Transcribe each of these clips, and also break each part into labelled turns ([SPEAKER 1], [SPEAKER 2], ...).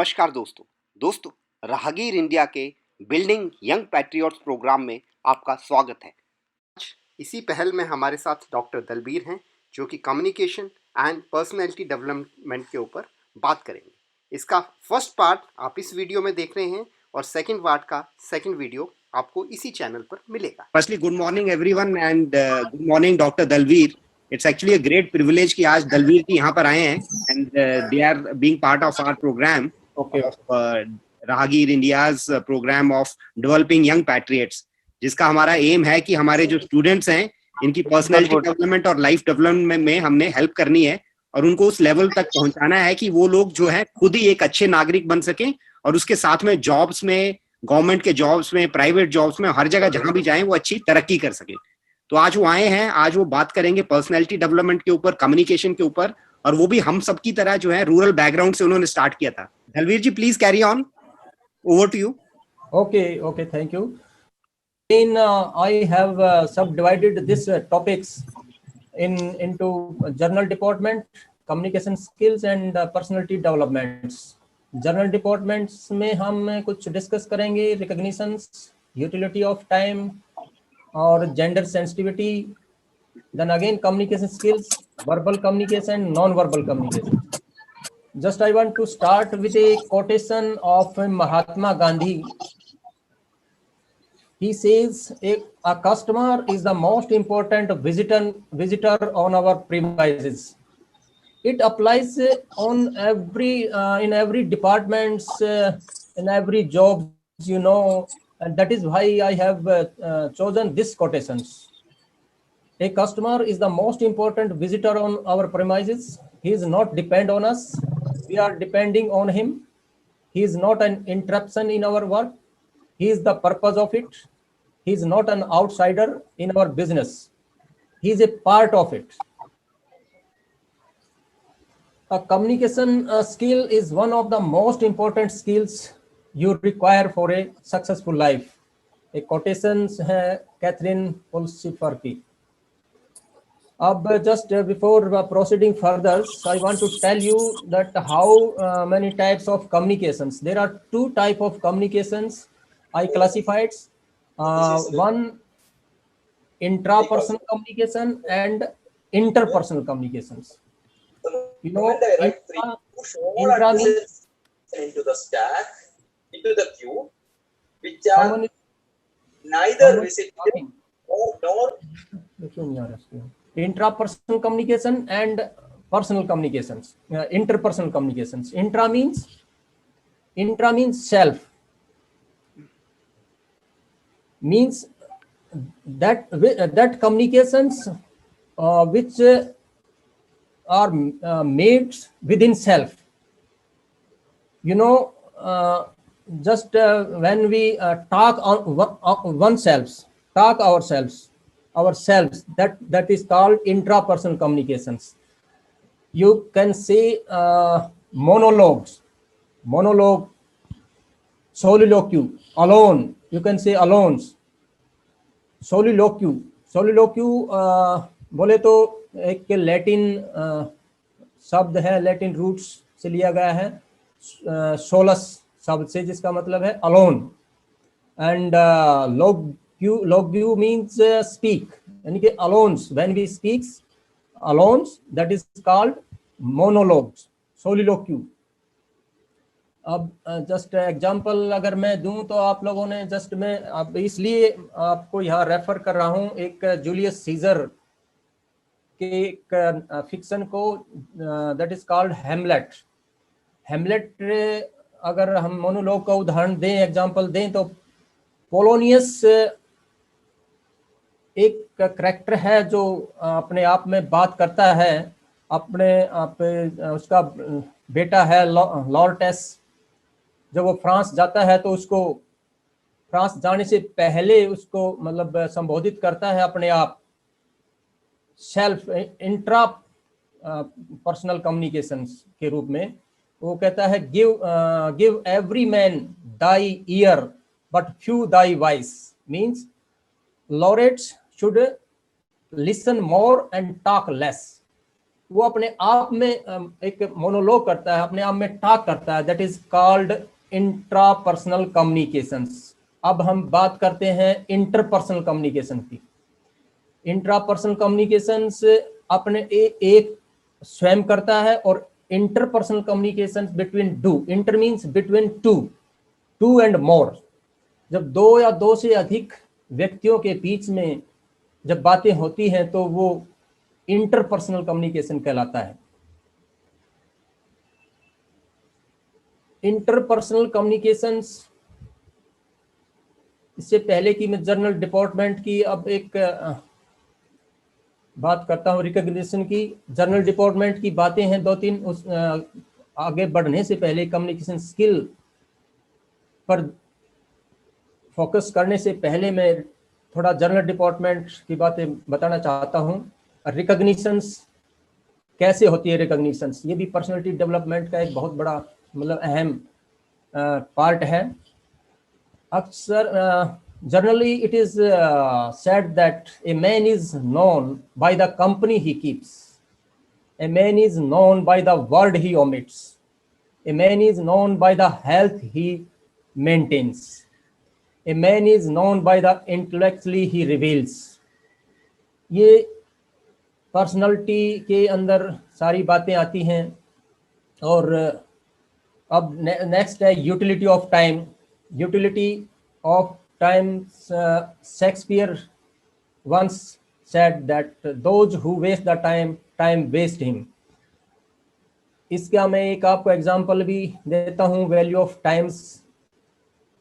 [SPEAKER 1] नमस्कार दोस्तों राहगीर इंडिया के बिल्डिंग यंग पैट्रियट्स प्रोग्राम में आपका स्वागत है। आज इसी पहल में हमारे साथ डॉक्टर दलबीर हैं जो कि कम्युनिकेशन एंड पर्सनैलिटी डेवलपमेंट के ऊपर बात करेंगे। इसका फर्स्ट पार्ट आप इस वीडियो में देख रहे हैं और सेकंड पार्ट का सेकंड वीडियो आपको इसी चैनल पर मिलेगा। Firstly good morning everyone and good morning doctor Dalbir. It's actually a great privilege कि आज दलबीर जी यहाँ पर आए हैं and they are being part of our programme of Rahgir India's programme of developing young patriots, जिसका हमारा एम है कि हमारे जो स्टूडेंट्स हैं इनकी पर्सनैलिटी डेवलपमेंट और लाइफ डेवलपमेंट में हमने हेल्प करनी है और उनको उस लेवल तक पहुंचाना है कि वो लोग जो है खुद ही एक अच्छे नागरिक बन सकें और उसके साथ में जॉब्स में, गवर्नमेंट के जॉब्स में, प्राइवेट जॉब्स में, हर जगह जहां भी जाएं वो अच्छी तरक्की कर सके। तो आज वो आए हैं, आज वो बात करेंगे पर्सनैलिटी डेवलपमेंट के ऊपर, कम्युनिकेशन के ऊपर, और वो भी हम सब की तरह जो है रूरल बैकग्राउंड से उन्होंने स्टार्ट किया था। Dalbir ji please carry on, over to you.
[SPEAKER 2] Okay, thank you. I have subdivided this topics into journal department, communication skills and personality developments. Journal departments में हम कुछ डिस्कस करेंगे recognitions, utility of time और gender sensitivity. Then again communication skills, verbal communication, non-verbal communication. Just I want to start with a quotation of Mahatma Gandhi. He says, a customer is the most important visitor on our premises. It applies on in every departments, in every job, and that is why I have chosen this quotations. A customer is the most important visitor on our premises. He is not depend on us. We are depending on him. He is not an interruption in our work. He is the purpose of it. He is not an outsider in our business. He is a part of it. A communication skill is one of the most important skills you require for a successful life. A quotations है Catherine Pulsifer की. Just before proceeding further, I want to tell you that how many types of communications. There are two types of communications I classified. One intrapersonal communication and interpersonal communications. Intra means
[SPEAKER 3] into the stack, into the queue, which are neither receptive nor
[SPEAKER 2] intrapersonal communication and personal communications, interpersonal communications. Intra means self, means that communications which are made within self. Just when we talk ourselves, that is called intrapersonal communications. You can say monologue, soliloquy, alone. You can say alones. Soliloquy बोले तो एक Latin शब्द है, Latin roots से लिया गया है, सोलस शब्द से, जिसका मतलब है alone. And loquy means speak, यानी कि alones. When we speaks alones, that is called monologues, soliloquy. अब जस्ट एग्जांपल अगर मैं दूं तो आप लोगों ने जस्ट मैं अब इसलिए आपको यहाँ रेफर कर रहा हूँ एक जूलियस सीजर के एक फिक्शन को, दैट इज कॉल्ड हेमलेट. अगर हम मोनोलॉग का उदाहरण दें, एग्जांपल दें, तो पोलोनियस एक करैक्टर है जो अपने आप में बात करता है. उसका बेटा है लॉर्टेस. जब वो फ्रांस जाता है तो उसको फ्रांस जाने से पहले उसको मतलब संबोधित करता है अपने आप, सेल्फ, इंट्रा पर्सनल कम्युनिकेशंस के रूप में. वो कहता है give every man thy year but few thy voice. Means laureates should listen more and talk less. वो अपने आप में एक मोनोलॉग करता है, अपने आप में टॉक करता है, that is called intrapersonal communications. अब हम बात करते हैं इंटरपर्सनल कम्युनिकेशन की। इंट्रापर्सनल कम्युनिकेशंस अपने एक स्वयं करता है, और interpersonal communication between two, inter means between two and more. जब दो या दो से अधिक व्यक्तियों के बीच में जब बातें होती हैं तो वो इंटरपर्सनल कम्युनिकेशन कहलाता है। इंटरपर्सनल कम्युनिकेशंस, इससे पहले कि मैं जर्नल डिपार्टमेंट की अब एक बात करता हूँ रिकॉग्निशन की। जर्नल डिपार्टमेंट की बातें हैं दो तीन, उस आगे बढ़ने से पहले कम्युनिकेशन स्किल पर फोकस करने से पहले मैं थोड़ा जर्नल डिपार्टमेंट की बातें बताना चाहता हूँ। रिकॉग्निशंस कैसे होती है? रिकॉग्निशंस ये भी पर्सनालिटी डेवलपमेंट का एक बहुत बड़ा मतलब अहम पार्ट है। अक्सर generally it is said that a man is known by the company he keeps, a man is known by the word he omits, a man is known by the health he maintains, a man is known by the intellectually he reveals। ये personality के अंदर सारी बातें आती हैं। और अब next है utility of time. Utility of time, Shakespeare once said that those who waste the time waste him। इसका मैं एक आपको एग्जांपल भी देता हूँ, वैल्यू ऑफ टाइम्स,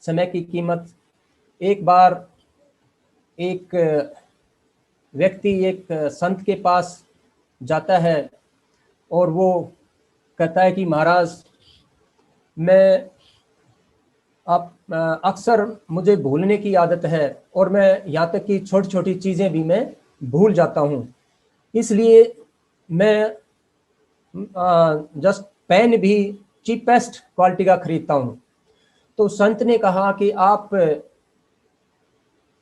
[SPEAKER 2] समय की कीमत। एक बार एक व्यक्ति एक संत के पास जाता है और वो कहता है कि महाराज, मैं आप अक्सर मुझे भूलने की आदत है, और मैं यहाँ तक कि छोटी छोटी चीज़ें भी मैं भूल जाता हूँ, इसलिए मैं जस्ट पेन भी चीपेस्ट क्वालिटी का खरीदता हूँ। तो संत ने कहा कि आप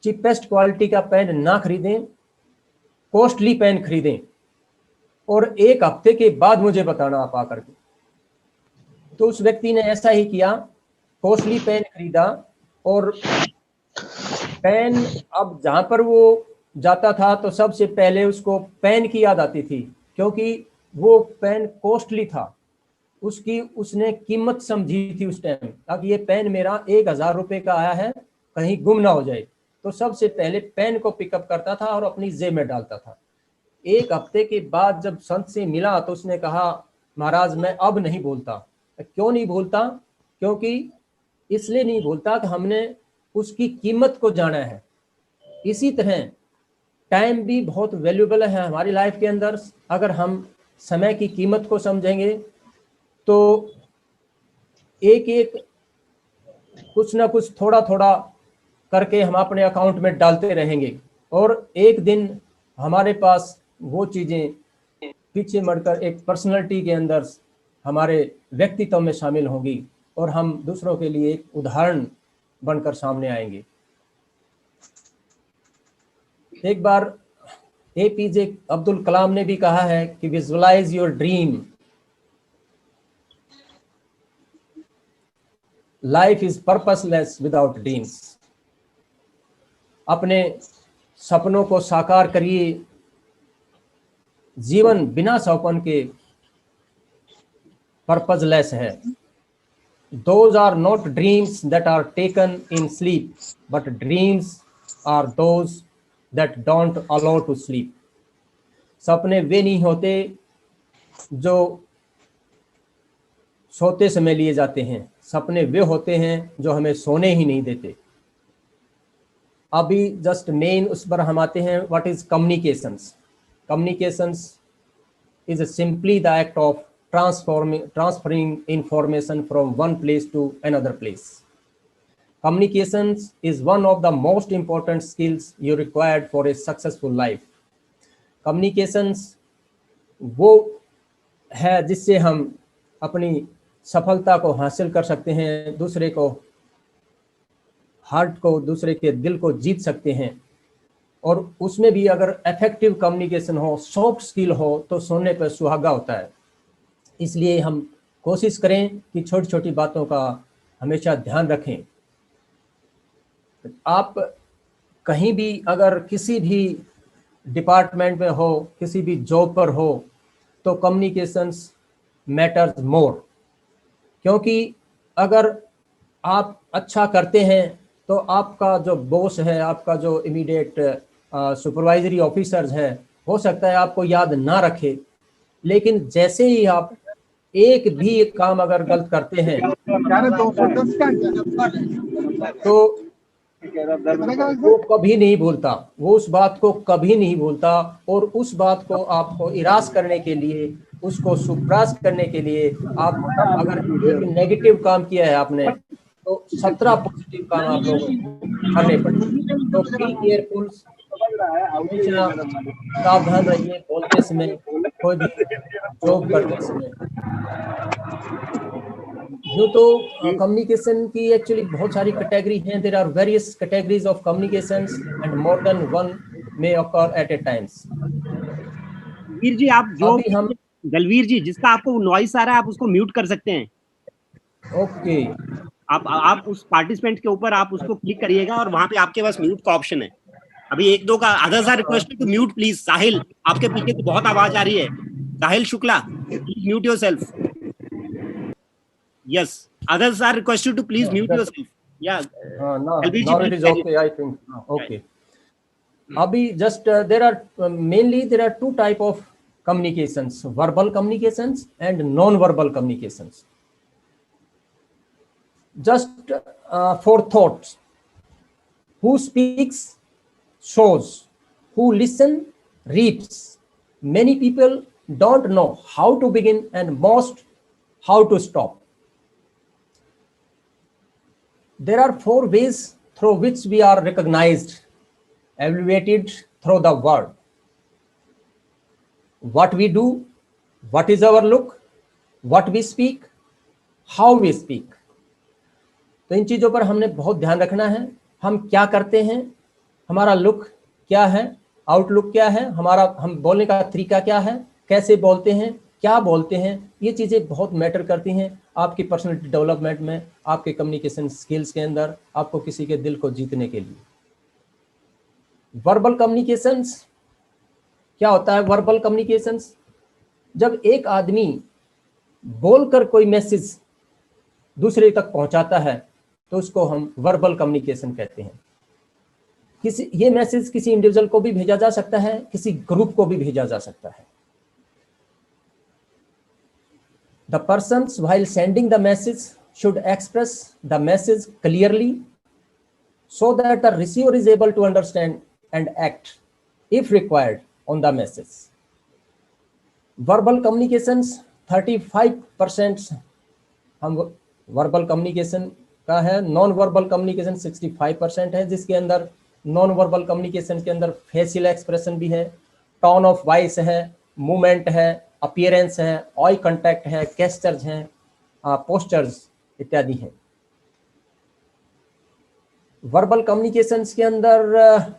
[SPEAKER 2] चीपेस्ट क्वालिटी का पेन ना खरीदें, कॉस्टली पेन खरीदें, और एक हफ्ते के बाद मुझे बताना आप आकर के। तो उस व्यक्ति ने ऐसा ही किया, कॉस्टली पेन खरीदा, और पेन अब जहाँ पर वो जाता था तो सबसे पहले उसको पेन की याद आती थी, क्योंकि वो पेन कॉस्टली था, उसकी उसने कीमत समझी थी उस टाइम, ताकि ये पेन मेरा 1000 रुपये का आया है, कहीं गुम ना हो जाए। तो सबसे पहले पेन को पिकअप करता था और अपनी जेब में डालता था। एक हफ्ते के बाद जब संत से मिला तो उसने कहा, महाराज मैं अब नहीं भूलता। क्यों नहीं भूलता? क्योंकि इसलिए नहीं भूलता कि हमने उसकी कीमत को जाना है। इसी तरह टाइम भी बहुत वैल्यूएबल है हमारी लाइफ के अंदर। अगर हम समय की कीमत को समझेंगे तो एक एक कुछ ना कुछ थोड़ा थोड़ा करके हम अपने अकाउंट में डालते रहेंगे, और एक दिन हमारे पास वो चीज़ें पीछे मुड़कर एक पर्सनालिटी के अंदर हमारे व्यक्तित्व में शामिल होंगी, और हम दूसरों के लिए एक उदाहरण बनकर सामने आएंगे। एक बार APJ अब्दुल कलाम ने भी कहा है कि visualise your dream, life is purposeless without dreams. अपने सपनों को साकार करिए, जीवन बिना सपन के पर्पसलेस है। Those are not dreams that are taken in sleep, but dreams are those that don't allow to sleep। सपने वे नहीं होते जो सोते समय लिए जाते हैं, सपने वे होते हैं जो हमें सोने ही नहीं देते। अभी जस्ट मेन उस पर हम आते हैं, what is communications. Communications is simply the act of transferring information from one place to another place। Communications is one of the most important skills you required for a successful life। Communications वो है जिससे हम अपनी सफलता को हासिल कर सकते हैं, दूसरे को हार्ट को, दूसरे के दिल को जीत सकते हैं। और उसमें भी अगर इफेक्टिव कम्युनिकेशन हो, सॉफ्ट स्किल हो, तो सोने पर सुहागा होता है। इसलिए हम कोशिश करें कि छोटी छोटी बातों का हमेशा ध्यान रखें। आप कहीं भी अगर किसी भी डिपार्टमेंट में हो, किसी भी जॉब पर हो, तो कम्युनिकेशंस मैटर्स मोर, क्योंकि अगर आप अच्छा करते हैं तो आपका जो बॉस है, आपका जो इमीडिएट सुपरवाइजरी ऑफिसर्स है, हो सकता है आपको याद ना रखे, लेकिन जैसे ही आप एक भी काम अगर गलत करते हैं तो वो कभी नहीं भूलता, वो उस बात को कभी नहीं भूलता, और उस बात को आपको इरास करने के लिए, उसको सुप्रास करने के लिए, आप अगर एक नेगेटिव काम किया है आपने, तो 17 पॉजिटिव काम आप लोगों को करने पड़ेंगे। तो बी केयरफुल, हमेशा सावधान रहिए बोलते समय, कोई भी जॉब करते समय। यूँ तो कम्युनिकेशन की एक्चुअली बहुत सारी कैटेगरी हैं। There are various categories of communications and more than one may occur at a times.
[SPEAKER 4] Veer ji, आप जो
[SPEAKER 2] अभी हम
[SPEAKER 4] दलवीर जी, जिसका आपको नॉइस आ रहा है, आप उसको म्यूट कर सकते हैं।
[SPEAKER 2] ओके,
[SPEAKER 4] आप उस पार्टिसिपेंट के ऊपर आप उसको क्लिक करिएगा और वहां पे आपके पास म्यूट का ऑप्शन है। अभी एक दो का others are requested to mute please. Sahil, आपके पीछे तो बहुत आवाज आ रही है। Sahil Shukla, please mute yourself. Yes, others are requested to please mute yourself. Yeah.
[SPEAKER 2] now
[SPEAKER 4] LBG,
[SPEAKER 2] it
[SPEAKER 4] please
[SPEAKER 2] is
[SPEAKER 4] carry
[SPEAKER 2] okay, I think. Okay. Abhi just there are mainly there are two type of communications: verbal communications and non-verbal communications. Just for thoughts: who speaks shows, who listen reaps. Many people don't know how to begin and most how to stop. There are 4 ways through which we are recognized, evaluated through the world: what we do, what is our look, what we speak, how we speak. तो इन चीज़ों पर हमने बहुत ध्यान रखना है। हम क्या करते हैं, हमारा लुक क्या है, आउटलुक क्या है, हमारा हम बोलने का तरीका क्या है, कैसे बोलते हैं, क्या बोलते हैं, ये चीज़ें बहुत मैटर करती हैं आपकी पर्सनैलिटी डेवलपमेंट में, आपके कम्युनिकेशन स्किल्स के अंदर, आपको किसी के दिल को जीतने के लिए। वर्बल कम्युनिकेशंस क्या होता है? वर्बल कम्युनिकेशंस, जब एक आदमी बोलकर कोई मैसेज दूसरे तक पहुंचाता है तो उसको हम वर्बल कम्युनिकेशन कहते हैं। ये मैसेज किसी इंडिविजुअल को भी भेजा जा सकता है, किसी ग्रुप को भी भेजा जा सकता है। The persons while sending the message should express the message clearly so that the receiver is able to understand and act if required on the message. Verbal communications 35% हम वर्बल कम्युनिकेशन का है, non verbal communication 65% है, जिसके अंदर non verbal communication के अंदर facial expression भी है, टोन ऑफ वॉइस है, मूवमेंट है, अपीयरेंस है, आई कांटेक्ट है, गेस्चर्स हैं, पोस्चर्स इत्यादि हैं। वर्बल कम्युनिकेशंस के अंदर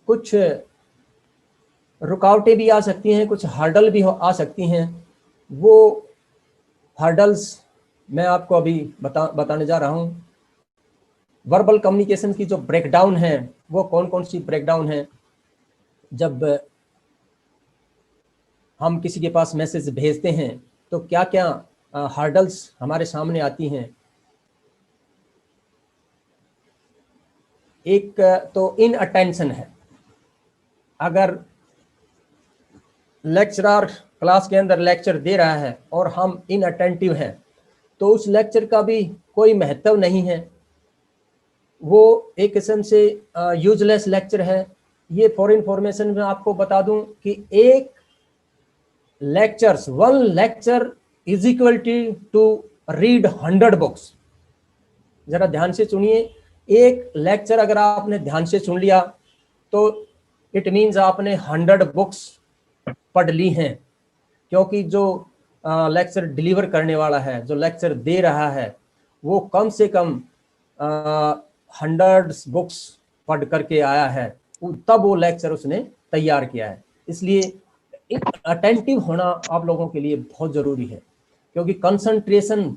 [SPEAKER 2] कुछ रुकावटें भी आ सकती हैं, कुछ हर्डल भी आ सकती हैं। वो हर्डल्स मैं आपको अभी बताने जा रहा हूँ। वर्बल कम्युनिकेशन की जो ब्रेकडाउन है, वो कौन कौन सी ब्रेकडाउन है? जब हम किसी के पास मैसेज भेजते हैं तो क्या क्या हर्डल्स हमारे सामने आती हैं। एक तो इन अटेंशन है। अगर लेक्चरर क्लास के अंदर लेक्चर दे रहा है और हम इन अटेंटिव हैं तो उस लेक्चर का भी कोई महत्व नहीं है, वो एक किस्म से यूजलेस लेक्चर है। ये फॉर इंफॉर्मेशन में आपको बता दूं कि एक lectures, 1 lecture is equal to read 100 books. जरा ध्यान से सुनिए, एक लेक्चर अगर आपने ध्यान से सुन लिया तो इट मीन्स आपने 100 बुक्स पढ़ ली हैं, क्योंकि जो लेक्चर डिलीवर करने वाला है, जो लेक्चर दे रहा है, वो कम से कम 100 बुक्स पढ़ करके आया है। तब वो लेक्चर उसने तैयार किया है। इसलिए अटेंटिव होना आप लोगों के लिए बहुत जरूरी है, क्योंकि concentration,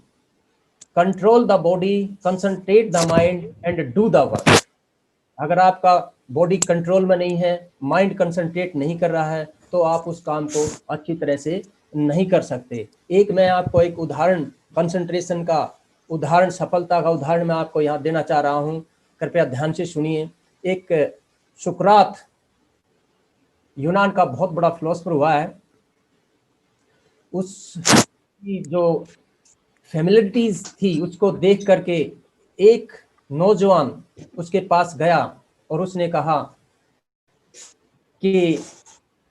[SPEAKER 2] control the body, concentrate the mind and do the work. अगर आपका बॉडी कंट्रोल में नहीं है, माइंड कंसंट्रेट नहीं कर रहा है, तो आप उस काम को अच्छी तरह से नहीं कर सकते। एक मैं आपको एक उदाहरण, कंसंट्रेशन का उदाहरण, सफलता का उदाहरण मैं आपको यहाँ देना चाह रहा हूँ, कृपया ध्यान से सुनिए। एक सुकरात, यूनान का बहुत बड़ा फिलोसफर हुआ है, उसकी जो फेमिलिटीज थी उसको देख करके एक नौजवान उसके पास गया और उसने कहा कि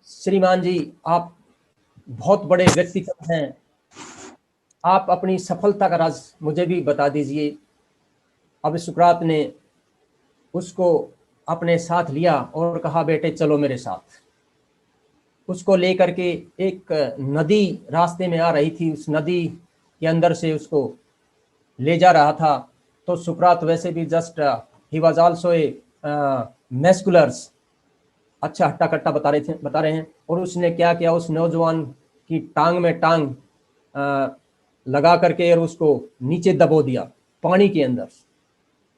[SPEAKER 2] श्रीमान जी, आप बहुत बड़े व्यक्तित्व हैं, आप अपनी सफलता का राज मुझे भी बता दीजिए। अब सुकरात ने उसको अपने साथ लिया और कहा, बेटे चलो मेरे साथ। उसको लेकर के एक नदी रास्ते में आ रही थी, उस नदी के अंदर से उसको ले जा रहा था। तो सुकरात वैसे भी just he was also a musculars, अच्छा हट्टा कट्टा बता रहे हैं। और उसने क्या किया, उस नौजवान की टांग में टांग लगा करके और उसको नीचे दबो दिया पानी के अंदर।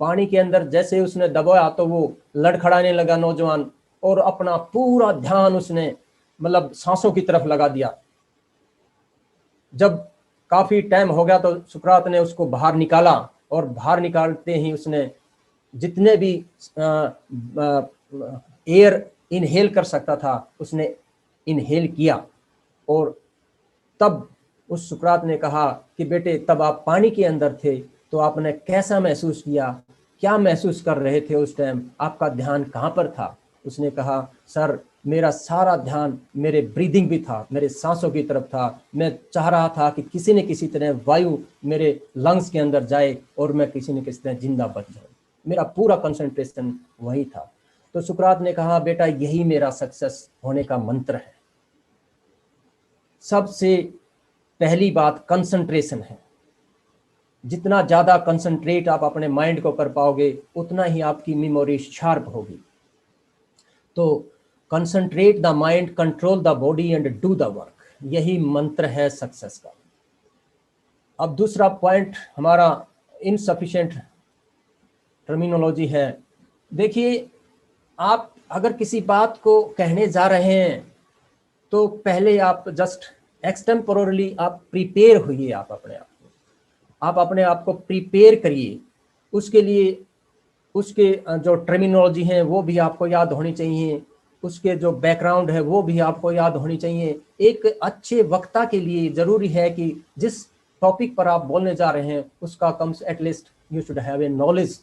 [SPEAKER 2] पानी के अंदर जैसे उसने दबाया तो वो लड़खड़ाने लगा नौजवान, और अपना पूरा ध्यान उसने मतलब सांसों की तरफ लगा दिया। जब काफी टाइम हो गया तो सुकरात ने उसको बाहर निकाला, और बाहर निकालते ही उसने जितने भी एयर इनहेल कर सकता था उसने इनहेल किया। और तब उस सुकरात ने कहा कि बेटे, तब आप पानी के अंदर थे तो आपने कैसा महसूस किया, क्या महसूस कर रहे थे उस टाइम, आपका ध्यान कहाँ पर था? उसने कहा, सर मेरा सारा ध्यान मेरे ब्रीदिंग भी था, मेरे सांसों की तरफ था। मैं चाह रहा था कि किसी न किसी तरह वायु मेरे लंग्स के अंदर जाए और मैं किसी न किसी तरह जिंदा बच जाऊं। मेरा पूरा कंसंट्रेशन वही था। तो सुकरात ने कहा, बेटा यही मेरा सक्सेस होने का मंत्र है। सबसे पहली बात कंसंट्रेशन है। जितना ज़्यादा कंसंट्रेट आप अपने माइंड को कर पाओगे उतना ही आपकी मेमोरी शार्प होगी। तो concentrate the mind, control the body and do the work, यही मंत्र है सक्सेस का। अब दूसरा पॉइंट हमारा इनसफिशिएंट टर्मिनोलॉजी है। देखिए, आप अगर किसी बात को कहने जा रहे हैं तो पहले आप जस्ट एक्सटेम्पोरली आप प्रिपेयर होइए, आप अपने आप को प्रिपेयर करिए। उसके लिए उसके जो टर्मिनोलॉजी हैं वो भी आपको याद होनी चाहिए, उसके जो बैकग्राउंड है वो भी आपको याद होनी चाहिए। एक अच्छे वक्ता के लिए ज़रूरी है कि जिस टॉपिक पर आप बोलने जा रहे हैं उसका कम से at least you should have a knowledge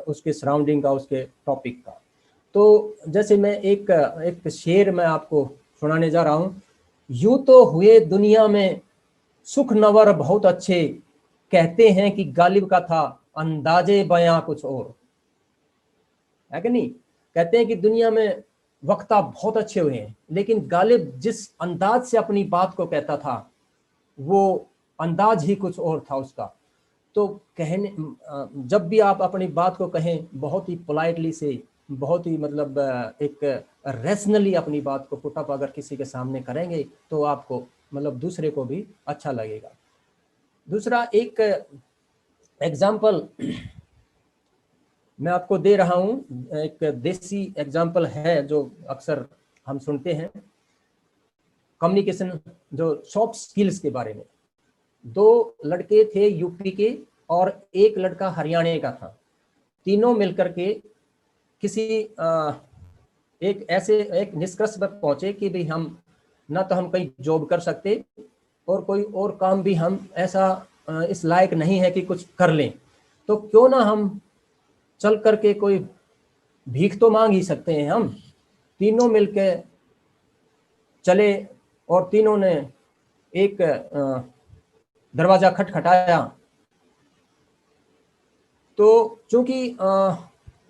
[SPEAKER 2] उसके सराउंडिंग का, उसके टॉपिक का। तो जैसे मैं एक शेर मैं आपको सुनाने जा रहा हूँ। यूं तो हुए दुनिया में सुख नवर बहुत अच्छे, कहते हैं कि गालिब का था अंदाजे बयां कुछ और, है कि नहीं? कहते हैं कि दुनिया में वक्ता बहुत अच्छे हुए हैं, लेकिन गालिब जिस अंदाज से अपनी बात को कहता था वो अंदाज ही कुछ और था उसका। तो कहने, जब भी आप अपनी बात को कहें बहुत ही पोलाइटली से, बहुत ही मतलब एक रैशनली अपनी बात को पुट अप अगर किसी के सामने करेंगे तो आपको मतलब दूसरे को भी अच्छा लगेगा। दूसरा एक एग्जाम्पल मैं आपको दे रहा हूँ, एक देसी एग्जाम्पल है जो अक्सर हम सुनते हैं, कम्युनिकेशन जो सॉफ्ट स्किल्स के बारे में। दो लड़के थे यूपी के और एक लड़का हरियाणा का था। तीनों मिलकर के किसी एक निष्कर्ष पर पहुंचे कि भाई हम ना तो हम कहीं जॉब कर सकते और कोई और काम भी हम ऐसा इस लायक नहीं है कि कुछ कर लें, तो क्यों ना हम चल करके कोई भीख तो मांग ही सकते हैं। हम तीनों मिलके चले और तीनों ने एक दरवाजा खटखटाया। तो चूंकि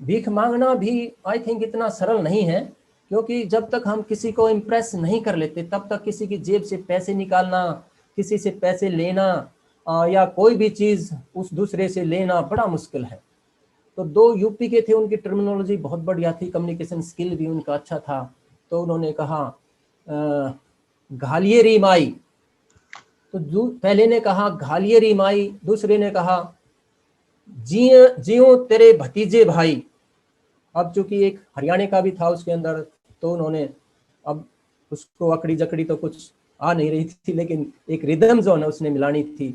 [SPEAKER 2] भीख मांगना भी आई थिंक इतना सरल नहीं है, क्योंकि जब तक हम किसी को इम्प्रेस नहीं कर लेते तब तक किसी की जेब से पैसे निकालना, किसी से पैसे लेना या कोई भी चीज़ उस दूसरे से लेना बड़ा मुश्किल है। तो 2 यूपी के थे, उनकी टर्मिनोलॉजी बहुत बढ़िया थी, कम्युनिकेशन स्किल भी उनका अच्छा था। तो उन्होंने कहा घालिये माई, तो पहले ने कहा घालिये माई, दूसरे ने कहा जियो तेरे भतीजे भाई। अब चूंकि एक हरियाणा का भी था उसके अंदर, तो उन्होंने अब उसको अकड़ी जकड़ी तो कुछ आ नहीं रही थी, लेकिन एक रिदम जो है उसने मिलानी थी।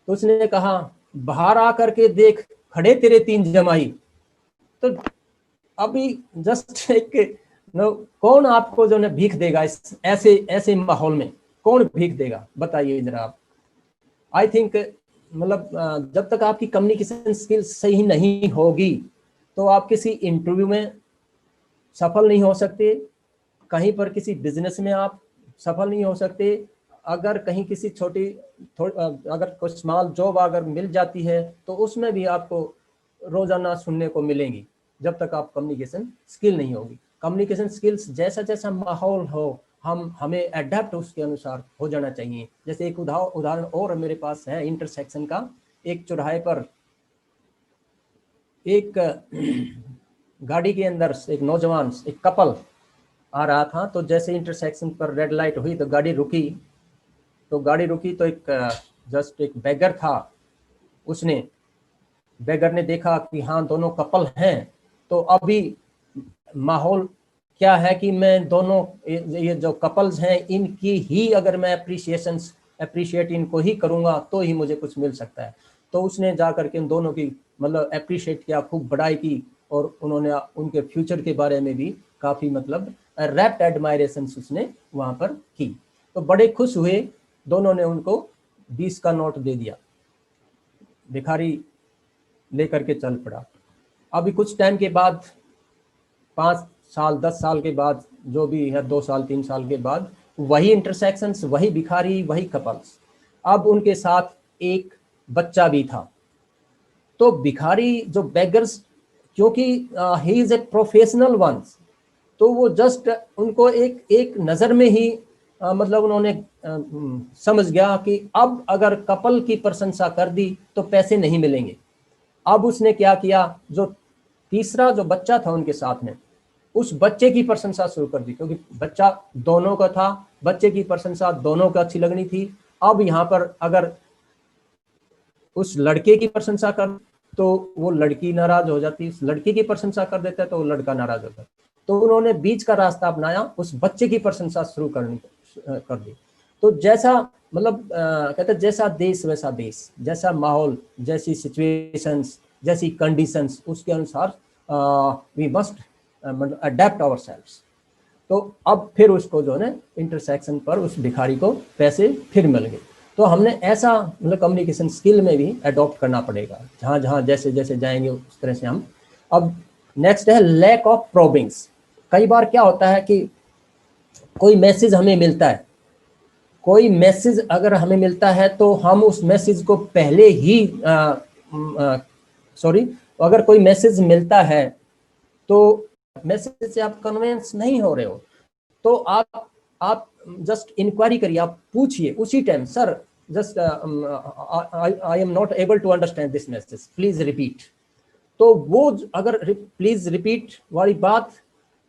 [SPEAKER 2] तो उसने कहा बाहर आकर के देख खड़े तेरे 3 जमाई। तो अभी जस्ट एक कौन आपको जो है भीख देगा इस ऐसे ऐसे माहौल में, कौन भीख देगा बताइए जरा आप। आई थिंक मतलब जब तक आपकी कम्युनिकेशन स्किल सही नहीं होगी तो आप किसी इंटरव्यू में सफल नहीं हो सकते, कहीं पर किसी बिजनेस में आप सफल नहीं हो सकते। अगर कहीं किसी अगर कोई स्मॉल जॉब अगर मिल जाती है तो उसमें भी आपको रोजाना सुनने को मिलेंगी, जब तक आप कम्युनिकेशन स्किल नहीं होगी। कम्युनिकेशन स्किल्स जैसा जैसा माहौल हो हमें अडेप्ट उसके अनुसार हो जाना चाहिए। जैसे एक उदाहरण और मेरे पास है इंटरसेक्शन का। एक चौराहे पर एक गाड़ी के अंदर एक नौजवान, एक कपल आ रहा था। तो जैसे इंटरसेक्शन पर रेड लाइट हुई तो गाड़ी रुकी। तो एक जस्ट एक बेगर था, उसने बेगर ने देखा कि हाँ दोनों कपल हैं। तो अभी माहौल क्या है कि मैं दोनों ये जो कपल्स हैं इनकी ही अगर मैं अप्रिशिएट इनको ही करूँगा तो ही मुझे कुछ मिल सकता है। तो उसने जा करके इन दोनों की मतलब अप्रिशिएट किया, खूब बड़ाई की, और उन्होंने उनके फ्यूचर के बारे में भी काफ़ी मतलब रैप्ट एडमायरेशन उसने वहाँ पर की। तो बड़े खुश हुए, दोनों ने उनको 20 का नोट दे दिया। भिखारी लेकर के चल पड़ा। अभी कुछ टाइम के बाद 5 साल 10 साल के बाद, जो भी है 2 साल 3 साल के बाद, वही इंटरसेक्शंस, वही भिखारी, वही कपल्स, अब उनके साथ एक बच्चा भी था। तो भिखारी जो बेगर्स, क्योंकि he is a professional ones, तो वो जस्ट उनको एक नज़र में ही मतलब उन्होंने समझ गया कि अब अगर कपल की प्रशंसा कर दी तो पैसे नहीं मिलेंगे। अब उसने क्या किया, जो तीसरा जो बच्चा था उनके साथ में, उस बच्चे की प्रशंसा शुरू कर दी, क्योंकि बच्चा दोनों का था, बच्चे की प्रशंसा दोनों को अच्छी लगनी थी। अब यहाँ पर अगर उस लड़के की प्रशंसा कर तो वो लड़की नाराज हो जाती, उस लड़की की प्रशंसा कर देता है तो वो लड़का नाराज होता है। तो उन्होंने बीच का रास्ता अपनाया, उस बच्चे की प्रशंसा शुरू कर दी। तो जैसा मतलब कहते हैं जैसा देश वैसा देश, जैसा माहौल, जैसी सिचुएशंस, जैसी कंडीशंस, उसके अनुसार वी मस्ट मतलब अडेप्ट आवरसेल्व्स। तो अब फिर उसको जो है इंटरसेक्शन पर उस भिखारी को पैसे फिर मिल गए। तो हमने ऐसा मतलब कम्युनिकेशन स्किल में भी अडॉप्ट करना पड़ेगा, जहाँ जहाँ जैसे जैसे जाएंगे उस तरह से हम। अब नेक्स्ट है लैक ऑफ प्रोबिंग्स। कई बार क्या होता है कि कोई मैसेज हमें मिलता है, कोई मैसेज अगर हमें मिलता है तो हम उस मैसेज को पहले ही अगर कोई मैसेज मिलता है तो मैसेज से आप कन्विंस नहीं हो रहे हो तो आप जस्ट इंक्वायरी करिए, आप पूछिए उसी time, sir just I am not able to understand this message, please repeat. तो वो अगर प्लीज रिपीट वाली बात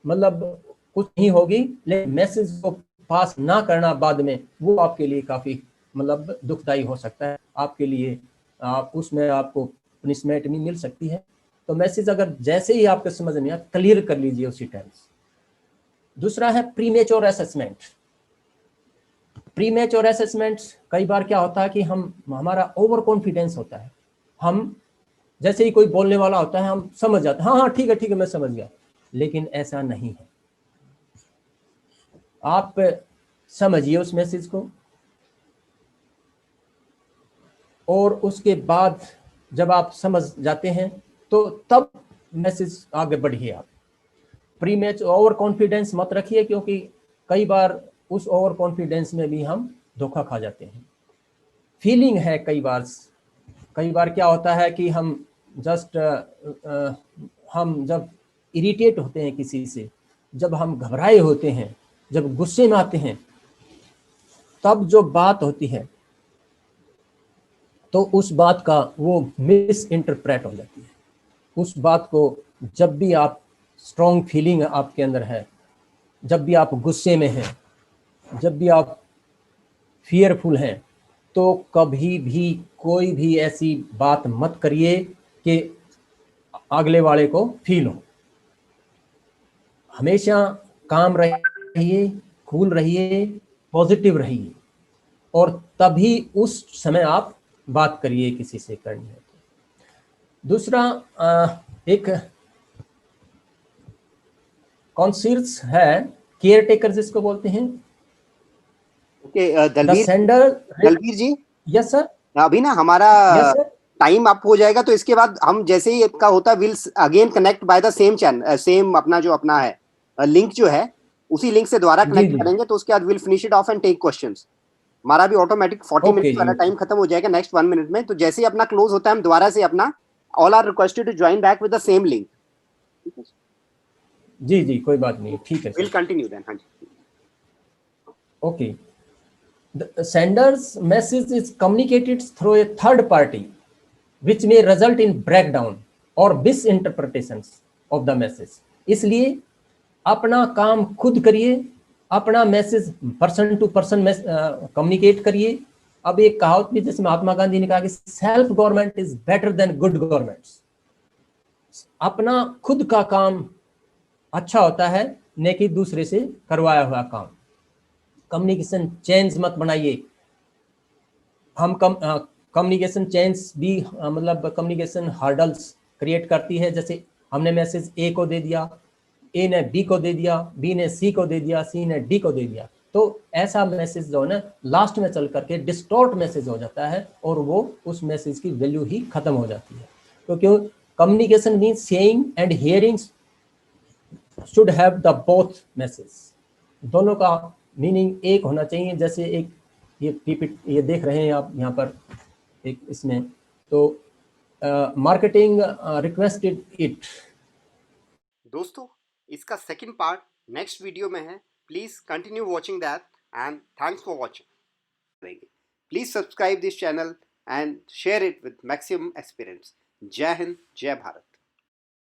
[SPEAKER 2] मतलब कुछ नहीं होगी, लेकिन मैसेज को पास ना करना बाद में वो आपके लिए काफी मतलब दुखदाई हो सकता है, आपके लिए उसमें आपको पनिशमेंट भी मिल सकती है। तो मैसेज अगर जैसे ही आपके समझ में आया क्लियर कर लीजिए उसी टाइम। दूसरा है प्रीमेच्योर असेसमेंट। प्रीमेच्योर असेसमेंट कई बार क्या होता है कि हमारा ओवर कॉन्फिडेंस होता है, हम जैसे ही कोई बोलने वाला होता है हम समझ जाते हैं, हाँ ठीक है मैं समझ गया, लेकिन ऐसा नहीं है। आप समझिए उस मैसेज को और उसके बाद जब आप समझ जाते हैं तो तब मैसेज आगे बढ़िए। आप प्रीमेच ओवर कॉन्फिडेंस मत रखिए, क्योंकि कई बार उस ओवर कॉन्फिडेंस में भी हम धोखा खा जाते हैं। फीलिंग है कई बार क्या होता है कि हम जस्ट हम जब इरिटेट होते हैं किसी से, जब हम घबराए होते हैं, जब गुस्से में आते हैं, तब जो बात होती है तो उस बात का वो मिस इंटरप्रेट हो जाती है। उस बात को जब भी आप स्ट्रॉन्ग फीलिंग आपके अंदर है, जब भी आप गुस्से में हैं, जब भी आप फियरफुल हैं, तो कभी भी कोई भी ऐसी बात मत करिए कि अगले वाले को फील हो। हमेशा काम रहिए, कूल रहिए, पॉजिटिव रहिए, और तभी उस समय आप बात करिए किसी से करनी है। दूसरा एक कॉन्सियस है, केयर टेकर जिसको बोलते हैं।
[SPEAKER 1] Okay
[SPEAKER 2] the
[SPEAKER 1] Dalbir
[SPEAKER 2] sender,
[SPEAKER 1] Dalbir ji,
[SPEAKER 2] yes sir,
[SPEAKER 1] अभी ना हमारा
[SPEAKER 2] यस सर,
[SPEAKER 1] टाइम अप हो जाएगा, तो इसके बाद हम जैसे ही का होता है will again connect by the same channel, same अपना जो अपना है लिंक जो है, उसी लिंक से दोबारा
[SPEAKER 2] जी
[SPEAKER 1] कनेक्ट
[SPEAKER 2] जी,
[SPEAKER 1] करेंगे, तो उसके बाद will finish it off and take questions. हमारा भी ऑटोमेटिक 40
[SPEAKER 2] ओके
[SPEAKER 1] मिनट्स
[SPEAKER 2] जी,
[SPEAKER 1] वाला टाइम खत्म हो जाएगा नेक्स्ट 1 मिनट में। तो जैसे ही अपना क्लोज होता है, हम दोबारा से अपना all are requested to join back with the same link.
[SPEAKER 2] जी जी, कोई बात नहीं, ठीक है
[SPEAKER 1] विल
[SPEAKER 2] सर,
[SPEAKER 1] कंटिन्यू देन। हाँ जी।
[SPEAKER 2] Okay. The sender's message is communicated through a third party, which may result in breakdown or misinterpretations of the message. इसलिए अपना काम खुद करिए, अपना मैसेज पर्सन टू पर्सन में कम्युनिकेट करिए। अब एक कहावत भी जैसे महात्मा गांधी ने कहा कि self government is better than good government. अपना खुद का काम अच्छा होता है, न कि दूसरे से करवाया हुआ काम। कम्युनिकेशन चेंज मत बनाइए। हम कम्युनिकेशन चेंज भी मतलब कम्युनिकेशन हर्डल्स क्रिएट करती है। जैसे हमने मैसेज ए को दे दिया, ए ने बी को दे दिया, बी ने सी को दे दिया, सी ने डी को दे दिया, तो ऐसा मैसेज जो है ना लास्ट में चल करके डिस्टॉर्ट मैसेज हो जाता है, और वो उस मैसेज की वैल्यू ही खत्म हो जाती है। तो क्यों communication mean saying and hearing should have the both message, दोनों का मीनिंग एक होना चाहिए। जैसे एक ये पीपीटी ये देख रहे हैं आप यहाँ पर एक इसमें, तो मार्केटिंग रिक्वेस्टेड इट।
[SPEAKER 1] दोस्तों, इसका सेकंड पार्ट नेक्स्ट वीडियो में है। Please continue watching that and thanks for watching. Please subscribe this channel and share it with maximum experience. जय हिंद, जय भारत।